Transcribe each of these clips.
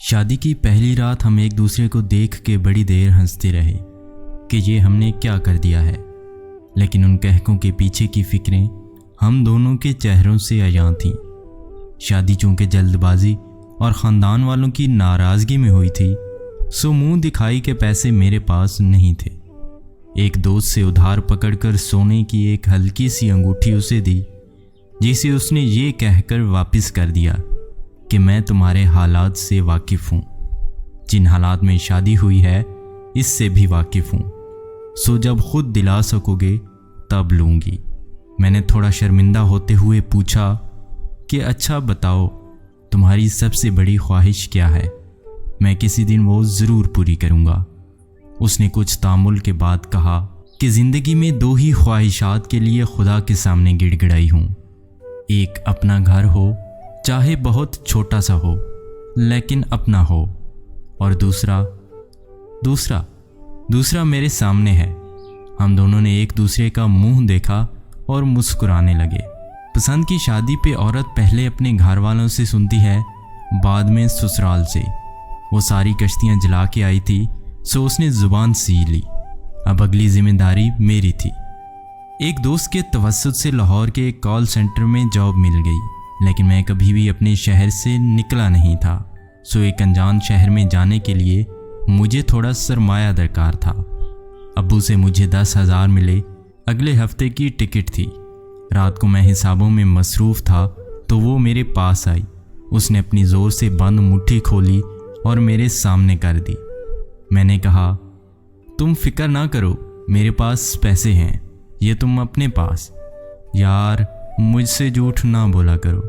शादी की पहली रात हम एक दूसरे को देख के बड़ी देर हंसते रहे कि ये हमने क्या कर दिया है, लेकिन उन कहकों के पीछे की फिक्रें हम दोनों के चेहरों से अयां थीं। शादी चूंकि जल्दबाजी और ख़ानदान वालों की नाराज़गी में हुई थी, सो मुंह दिखाई के पैसे मेरे पास नहीं थे। एक दोस्त से उधार पकड़कर सोने की एक हल्की सी अंगूठी उसे दी, जिसे उसने ये कहकर वापस कर दिया कि मैं तुम्हारे हालात से वाकिफ़ हूँ, जिन हालात में शादी हुई है इससे भी वाकिफ़ हूँ, सो जब खुद दिला सकोगे तब लूँगी। मैंने थोड़ा शर्मिंदा होते हुए पूछा कि अच्छा बताओ, तुम्हारी सबसे बड़ी ख्वाहिश क्या है? मैं किसी दिन वो ज़रूर पूरी करूँगा। उसने कुछ तामुल के बाद कहा कि ज़िंदगी में दो ही ख्वाहिशात के लिए खुदा के सामने गिड़गिड़ाई हूँ। एक अपना घर हो, चाहे बहुत छोटा सा हो लेकिन अपना हो, और दूसरा मेरे सामने है। हम दोनों ने एक दूसरे का मुंह देखा और मुस्कुराने लगे। पसंद की शादी पे औरत पहले अपने घर वालों से सुनती है, बाद में ससुराल से। वो सारी कश्तियाँ जला के आई थी, सो उसने ज़ुबान सी ली। अब अगली जिम्मेदारी मेरी थी। एक दोस्त के तवस्सुत से लाहौर के एक कॉल सेंटर में जॉब मिल गई, लेकिन मैं कभी भी अपने शहर से निकला नहीं था, सो एक अनजान शहर में जाने के लिए मुझे थोड़ा सरमाया दरकार था। अब्बू से मुझे 10,000 मिले। अगले हफ्ते की टिकट थी। रात को मैं हिसाबों में मसरूफ़ था तो वो मेरे पास आई। उसने अपनी ज़ोर से बंद मुट्ठी खोली और मेरे सामने कर दी। मैंने कहा, तुम फिक्र ना करो, मेरे पास पैसे हैं, ये तुम अपने पास। यार, मुझसे झूठ ना बोला करो,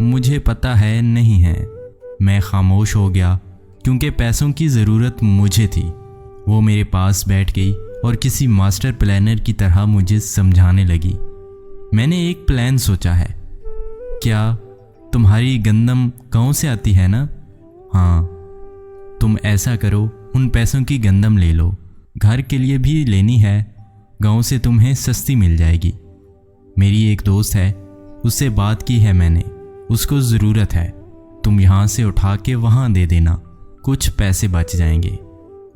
मुझे पता है नहीं है। मैं खामोश हो गया क्योंकि पैसों की ज़रूरत मुझे थी। वो मेरे पास बैठ गई और किसी मास्टर प्लानर की तरह मुझे समझाने लगी। मैंने एक प्लान सोचा है। क्या तुम्हारी गंदम गाँव से आती है ना? हाँ, तुम ऐसा करो, उन पैसों की गंदम ले लो, घर के लिए भी लेनी है, गाँव से तुम्हें सस्ती मिल जाएगी। मेरी एक दोस्त है, उससे बात की है मैंने, उसको ज़रूरत है, तुम यहाँ से उठा के वहाँ दे देना, कुछ पैसे बच जाएंगे।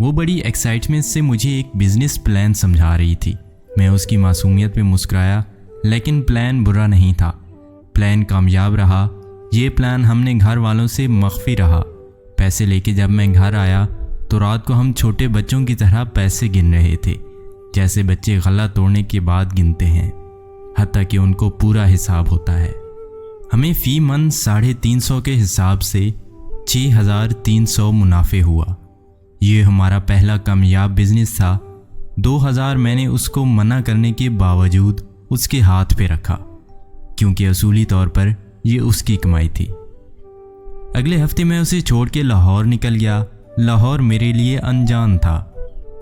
वो बड़ी एक्साइटमेंट से मुझे एक बिज़नेस प्लान समझा रही थी। मैं उसकी मासूमियत पे मुस्कुराया, लेकिन प्लान बुरा नहीं था। प्लान कामयाब रहा। ये प्लान हमने घर वालों से मख्फी रहा। पैसे लेके जब मैं घर आया तो रात को हम छोटे बच्चों की तरह पैसे गिन रहे थे, जैसे बच्चे गला तोड़ने के बाद गिनते हैं, हत्ता कि उनको पूरा हिसाब होता है। हमें फ़ी मन 350 के हिसाब से 6,300 मुनाफे हुआ। ये हमारा पहला कामयाब बिजनेस था। 2,000 मैंने उसको मना करने के बावजूद उसके हाथ पे रखा, क्योंकि असूली तौर पर ये उसकी कमाई थी। अगले हफ्ते मैं उसे छोड़ के लाहौर निकल गया। लाहौर मेरे लिए अनजान था।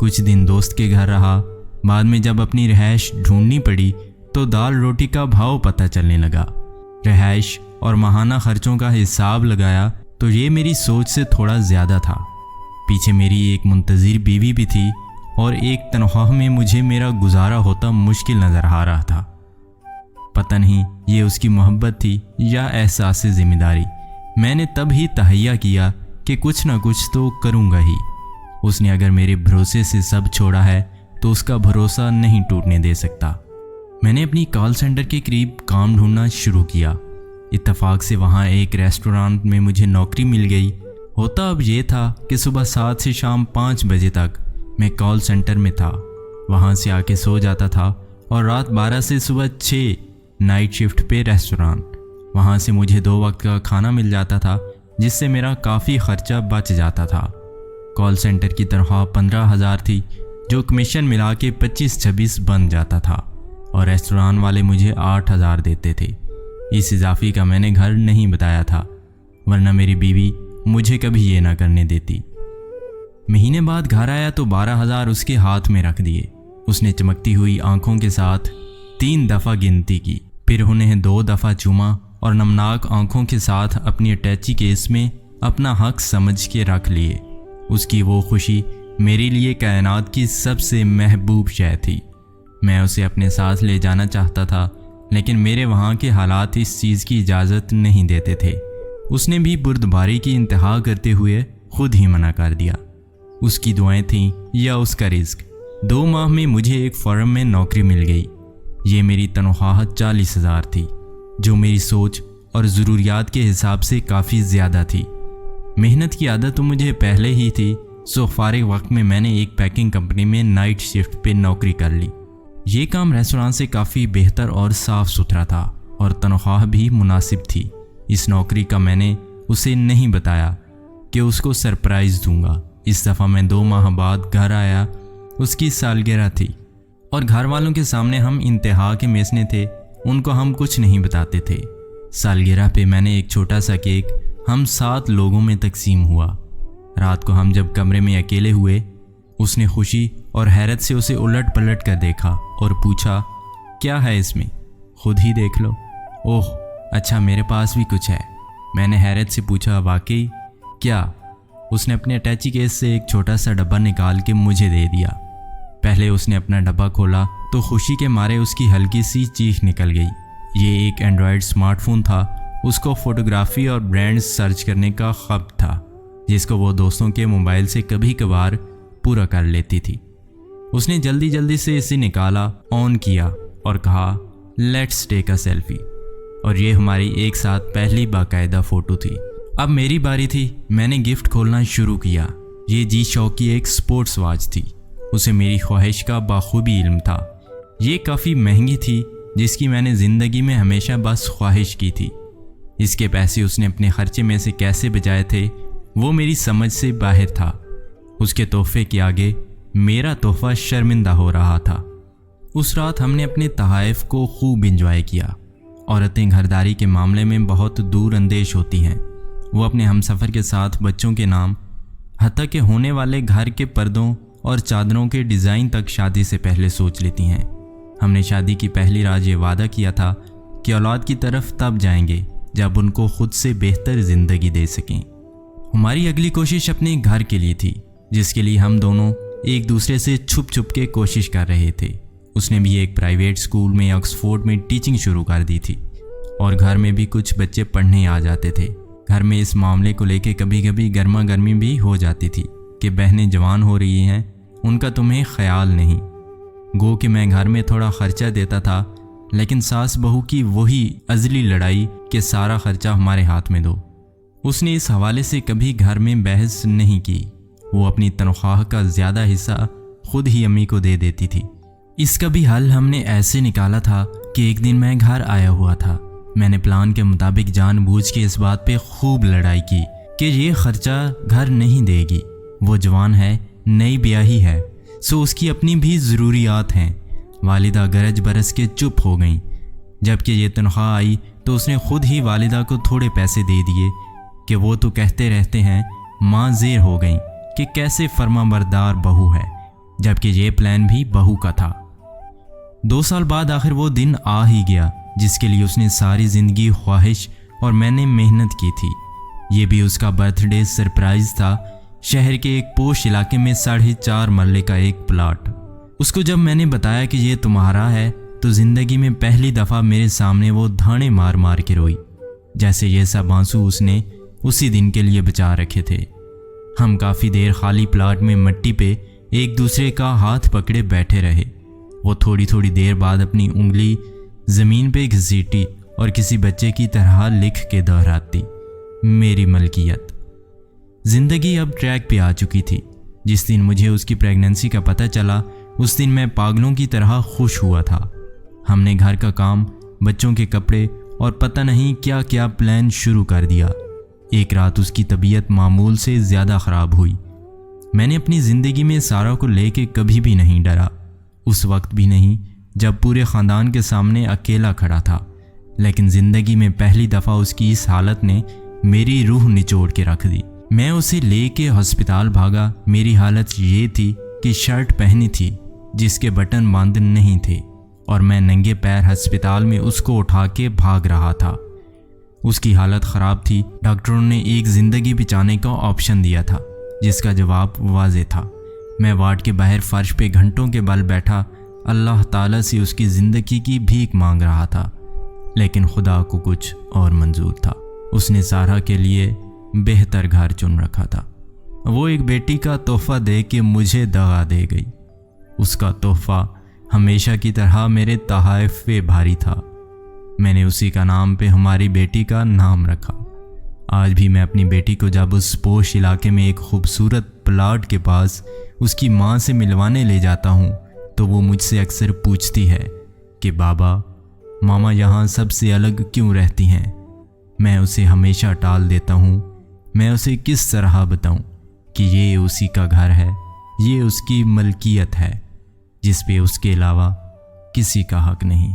कुछ दिन दोस्त के घर रहा। बाद में जब अपनी रिहाइश ढूंढनी पड़ी तो दाल रोटी का भाव पता चलने लगा। रिहाइश और माहाना खर्चों का हिसाब लगाया तो ये मेरी सोच से थोड़ा ज़्यादा था। पीछे मेरी एक मुंतज़िर बीवी भी थी और एक तनख्वाह में मुझे मेरा गुजारा होता मुश्किल नज़र आ रहा था। पता नहीं ये उसकी मोहब्बत थी या एहसास से ज़िम्मेदारी। मैंने तब ही तहैया किया कि कुछ ना कुछ तो करूँगा ही। उसने अगर मेरे भरोसे से सब छोड़ा है तो उसका भरोसा नहीं टूटने दे सकता। मैंने अपनी कॉल सेंटर के करीब काम ढूंढना शुरू किया। इत्तेफाक से वहाँ एक रेस्टोरेंट में मुझे नौकरी मिल गई। होता अब ये था कि सुबह 7 से शाम 5 बजे तक मैं कॉल सेंटर में था। वहाँ से आके सो जाता था और रात 12 से सुबह 6 नाइट शिफ्ट पे रेस्टोरेंट। वहाँ से मुझे 2 वक्त का खाना मिल जाता था, जिससे मेरा काफ़ी खर्चा बच जाता था। कॉल सेंटर की तनख्वाह 15,000 थी, जो कमीशन मिला के 25-26 बन जाता था, और रेस्टोरेंट वाले मुझे 8,000 देते थे। इस इजाफी का मैंने घर नहीं बताया था, वरना मेरी बीवी मुझे कभी ये ना करने देती। महीने बाद घर आया तो 12,000 उसके हाथ में रख दिए। उसने चमकती हुई आंखों के साथ 3 दफ़ा गिनती की, फिर उन्हें 2 दफ़ा चूमा और नमनाक आंखों के साथ अपनी अटैची केस में अपना हक समझ के रख लिए। उसकी वो खुशी मेरे लिए कायनात की सबसे महबूब शय थी। मैं उसे अपने साथ ले जाना चाहता था, लेकिन मेरे वहाँ के हालात इस चीज़ की इजाज़त नहीं देते थे। उसने भी बुर्दबारी की इंतहा करते हुए खुद ही मना कर दिया। उसकी दुआएं थीं या उसका रिस्क। 2 माह में मुझे एक फर्म में नौकरी मिल गई। ये मेरी तनख्वाह 40,000 थी, जो मेरी सोच और ज़रूरियात के हिसाब से काफ़ी ज़्यादा थी। मेहनत की आदत तो मुझे पहले ही थी, सो फारिग वक्त में मैंने एक पैकिंग कंपनी में नाइट शिफ्ट पे नौकरी कर ली। ये काम रेस्टोरेंट से काफ़ी बेहतर और साफ़ सुथरा था और तनख्वाह भी मुनासिब थी। इस नौकरी का मैंने उसे नहीं बताया कि उसको सरप्राइज़ दूंगा। इस दफ़ा मैं 2 माह बाद घर आया। उसकी सालगिरह थी और घर वालों के सामने हम इंतहा के मेसने थे, उनको हम कुछ नहीं बताते थे। सालगिरह पे मैंने एक छोटा सा केक हम 7 लोगों में तकसीम हुआ। रात को हम जब कमरे में अकेले हुए, उसने खुशी और हैरत से उसे उलट पलट कर देखा और पूछा, क्या है इसमें? खुद ही देख लो। ओह अच्छा, मेरे पास भी कुछ है। मैंने हैरत से पूछा, वाकई? क्या? उसने अपने अटैची केस से एक छोटा सा डब्बा निकाल के मुझे दे दिया। पहले उसने अपना डब्बा खोला तो खुशी के मारे उसकी हल्की सी चीख निकल गई। ये एक एंड्रॉयड स्मार्टफोन था। उसको फोटोग्राफी और ब्रांड्स सर्च करने का ख्वाब था, जिसको वो दोस्तों के मोबाइल से कभी कभार पूरा कर लेती थी। उसने जल्दी जल्दी से इसे निकाला, ऑन किया और कहा, लेट्स टेक अ सेल्फी। और ये हमारी एक साथ पहली बाकायदा फ़ोटो थी। अब मेरी बारी थी। मैंने गिफ्ट खोलना शुरू किया। ये जी शॉक की एक स्पोर्ट्स वॉच थी। उसे मेरी ख्वाहिश का बाखूबी इल्म था। ये काफ़ी महंगी थी, जिसकी मैंने ज़िंदगी में हमेशा बस ख्वाहिश की थी। इसके पैसे उसने अपने खर्चे में से कैसे बचाए थे, वो मेरी समझ से बाहर था। उसके तोहफे के आगे मेरा तोहफा शर्मिंदा हो रहा था। उस रात हमने अपने तहाइफ को खूब इंजॉय किया। औरतें घरदारी के मामले में बहुत दूर अंदेश होती हैं। वो अपने हमसफ़र के साथ बच्चों के नाम, हत्ता के होने वाले घर के पर्दों और चादरों के डिज़ाइन तक शादी से पहले सोच लेती हैं। हमने शादी की पहली रात ये वादा किया था कि औलाद की तरफ तब जाएंगे जब उनको खुद से बेहतर ज़िंदगी दे सकें। हमारी अगली कोशिश अपने घर के लिए थी, जिसके लिए हम दोनों एक दूसरे से छुप छुप के कोशिश कर रहे थे। उसने भी एक प्राइवेट स्कूल में ऑक्सफोर्ड में टीचिंग शुरू कर दी थी और घर में भी कुछ बच्चे पढ़ने आ जाते थे। घर में इस मामले को लेके कभी कभी गर्मा गर्मी भी हो जाती थी कि बहनें जवान हो रही हैं, उनका तुम्हें ख्याल नहीं। गो कि मैं घर में थोड़ा खर्चा देता था, लेकिन सास बहू की वही अजली लड़ाई कि सारा खर्चा हमारे हाथ में दो। उसने इस हवाले से कभी घर में बहस नहीं की। वो अपनी तनख्वाह का ज़्यादा हिस्सा खुद ही अम्मी को दे देती थी। इसका भी हल हमने ऐसे निकाला था कि एक दिन मैं घर आया हुआ था। मैंने प्लान के मुताबिक जानबूझ के इस बात पे खूब लड़ाई की कि ये खर्चा घर नहीं देगी। वो जवान है, नई ब्याही है, सो उसकी अपनी भी ज़रूरियात हैं। वालिदा गरज बरस के चुप हो गईं। जबकि ये तनख्वाह आई तो उसने खुद ही वालिदा को थोड़े पैसे दे दिए कि वो तो कहते रहते हैं। माँ ज़ेर हो गई कि कैसे फर्माबरदार बहू है, जबकि ये प्लान भी बहू का था। 2 साल बाद आखिर वो दिन आ ही गया जिसके लिए उसने सारी ज़िंदगी ख्वाहिश और मैंने मेहनत की थी। ये भी उसका बर्थडे सरप्राइज़ था। शहर के एक पोश इलाके में 4.5 मरले का एक प्लॉट। उसको जब मैंने बताया कि ये तुम्हारा है तो ज़िंदगी में पहली दफ़ा मेरे सामने वो धाने मार मार के रोई, जैसे ये सब आंसू उसने उसी दिन के लिए बचा रखे थे। हम काफ़ी देर खाली प्लॉट में मिट्टी पे एक दूसरे का हाथ पकड़े बैठे रहे। वो थोड़ी थोड़ी देर बाद अपनी उंगली ज़मीन पे घसीटी और किसी बच्चे की तरह लिख के दोहराती, मेरी मलकियत। ज़िंदगी अब ट्रैक पे आ चुकी थी। जिस दिन मुझे उसकी प्रेगनेंसी का पता चला, उस दिन मैं पागलों की तरह खुश हुआ था। हमने घर का काम, बच्चों के कपड़े और पता नहीं क्या क्या प्लान शुरू कर दिया। एक रात उसकी तबीयत मामूल से ज़्यादा ख़राब हुई। मैंने अपनी ज़िंदगी में सारा को लेके कभी भी नहीं डरा, उस वक्त भी नहीं जब पूरे ख़ानदान के सामने अकेला खड़ा था। लेकिन ज़िंदगी में पहली दफ़ा उसकी इस हालत ने मेरी रूह निचोड़ के रख दी। मैं उसे लेके हस्पताल भागा। मेरी हालत ये थी कि शर्ट पहनी थी जिसके बटन बंद नहीं थे और मैं नंगे पैर हस्पताल में उसको उठा के भाग रहा था। उसकी हालत ख़राब थी। डॉक्टरों ने एक ज़िंदगी बचाने का ऑप्शन दिया था, जिसका जवाब वाज़े था। मैं वार्ड के बाहर फर्श पे घंटों के बल बैठा अल्लाह ताला से उसकी ज़िंदगी की भीख मांग रहा था, लेकिन खुदा को कुछ और मंजूर था। उसने सारा के लिए बेहतर घर चुन रखा था। वो एक बेटी का तोहफा दे के मुझे दगा दे गई। उसका तोहफा हमेशा की तरह मेरे तहाइफ पे भारी था। मैंने उसी का नाम पे हमारी बेटी का नाम रखा। आज भी मैं अपनी बेटी को जब उस पोश इलाके में एक खूबसूरत प्लाट के पास उसकी माँ से मिलवाने ले जाता हूँ तो वो मुझसे अक्सर पूछती है कि बाबा, मामा यहाँ सबसे अलग क्यों रहती हैं। मैं उसे हमेशा टाल देता हूँ। मैं उसे किस तरह बताऊँ कि ये उसी का घर है, ये उसकी मलकियत है जिस पे उसके अलावा किसी का हक नहीं।